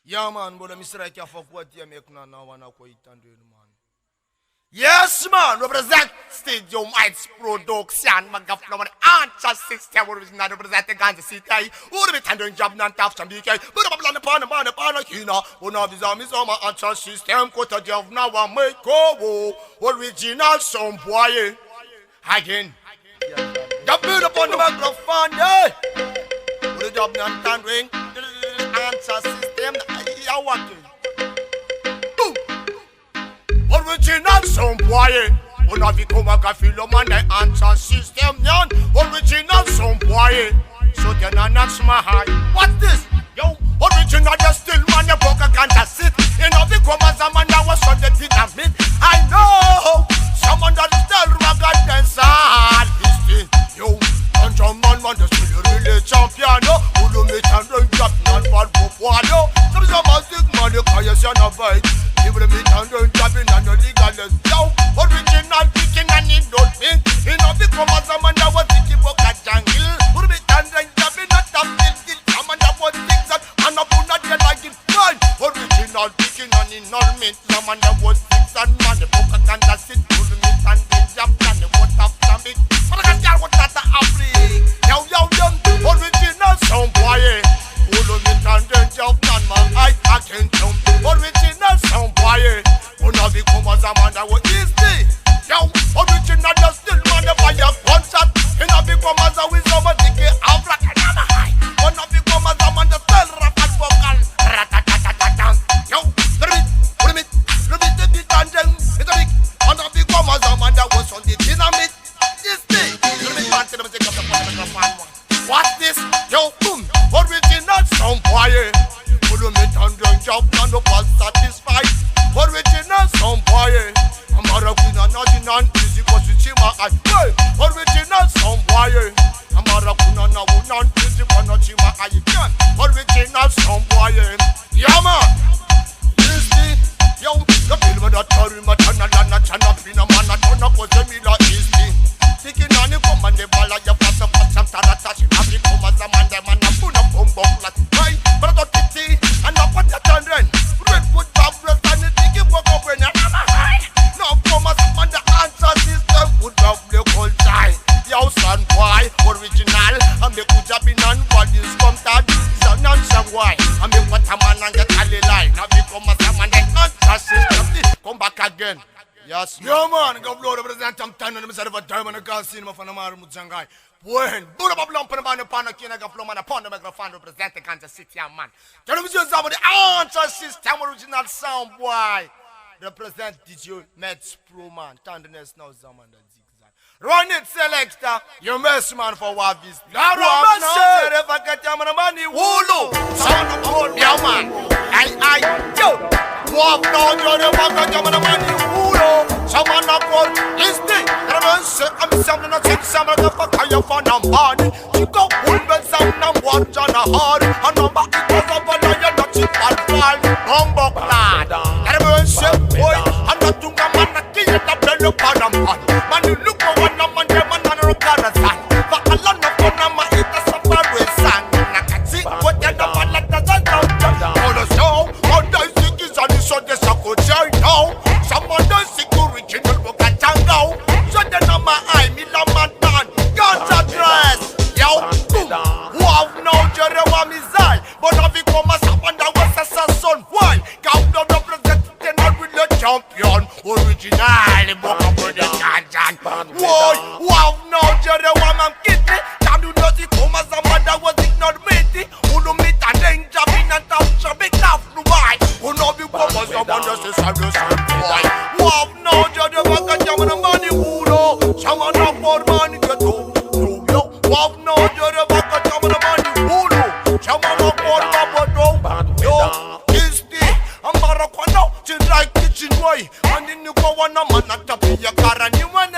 Yeah, man, but I'm strike you for what you make now, and I quit and do, man. Yes, man, represent Stadium Heights Production, GAFILO Some answer system, original represent the Kansas City, who be tendering job non tough some DK, but I'm on the pan, Kina, one of his armies on my answer system, quote of now, I make go, original some boy. Again, jump in upon the microphone, yeah. Put the job non tendering, answer system, I want it. Original some boy. Una vi come GAFILO man the answer system yan. Original some boy. So then I not my high. What's this? Yo, original just still man you broke a ganja sit. You know vi come as a man that was on the dynamite. I know someone that is still rugged dancer. Listen, yo, and some man the still really champion. Who do me and run job non bad boy. Some big man you call yourself a bite. Give me and run jobbing and the legalist. Yo, original picking and it don't mean. You know the come as a man that was thinking about a jungle. Who be and run jobbing at the building. Come and that was things that and I put not get like it. Original picking and it not mean. Some man that was things and man the book and that's it. Put me and the job and the what after me. But I can't what that Africa. Yo, original some boy. Follow me and run job and my I can't jump. Original some boy. Una vi come as a man that was easy. Yo, original just still man the fire concert. Una vi come as a wisdom and take it out like a number high. Una vi come as a man that still rap and vocal. Rat-a-tat-a-tat-tan. Yo, put it, the beat and then it's a big. Una vi come as a man that was on the dynamite. This thing, let me plant it, let me take up the microphone. What's this? Yo, boom, original some boy. Follow me and run job and no pass satisfied. Original some boy. I'm a queen and nothing and easy cause you see my eye. Original some boy. I'm a queen and a woman easy cause you see my eye. Original some boy. Yeah man. Listen, yo, the film that tell me channel and a channel pin a man a turn up was a mirror easy. Thinking on the come and the ball of your fast up some tarata. She have to come as a man the man a put a bomb flat. Right, but I got titty and I put the children. Red foot top breast and the thinking walk up when you're not high. Now come as a man the answer system would have the whole time. Yo son boy, original. I make good job in and bodies come that. It's a non-song why. I make what a man and get all the line. Now become as a man the answer system. Come back again. Yes, man. Yo, man, go blow the president. I'm telling them, I'm a diamond. I can't see him from the Mujangai. When, put up a lump in the man, upon the king, I got flow, man, upon the microphone, represent the Kansas City, man. Tell them, just about the answer system, original sound, boy. Represent DJ Meds Pro, man. Tenderness now, Zaman, the zigzag. Run it, selector. You mess, man, for what this. Now, if I get your money, Wolo. Sound of all, yeah, man. Yo. Walk down your walk on the money, Wolo. Someone up on this thing. I'm something that seems some of the fuck I have on a money. You go pull the sound and watch on a hard. And I'm back to go up and you're not cheap and fall. Humble lad. I'm say, boy, I'm not doing a man that kill it up and look on a man. Man, you look for one man, the man on a car sign. But a lot of fun, I'm a hit a suffer with sand. And I can see what you're the man that doesn't know. On the show, on the sick is on the show, there's a good show now. Someone does security, look at Tango. So then I'm my eye, me la man, guns address. Yo, boom. Who have no jury wa missile. But have you come as someone that was a son? Why? Count down the president with the champion. Original, book up with the canjan. Why? Who have no jury wa man kitty. Damn you not come as someone that was ignored me. Who do meet and then jump in and talk so big tough. Why? Who know you come as someone that is a son? Why? Who have no jury wa can jump in the money? Someone up for money get to yo. Wow, no, you're the back of some of the money. Hulu. Someone up for money. Yo, this day, I'm Baraquano. Just like kitchen way. And then you go on a man at the car and you want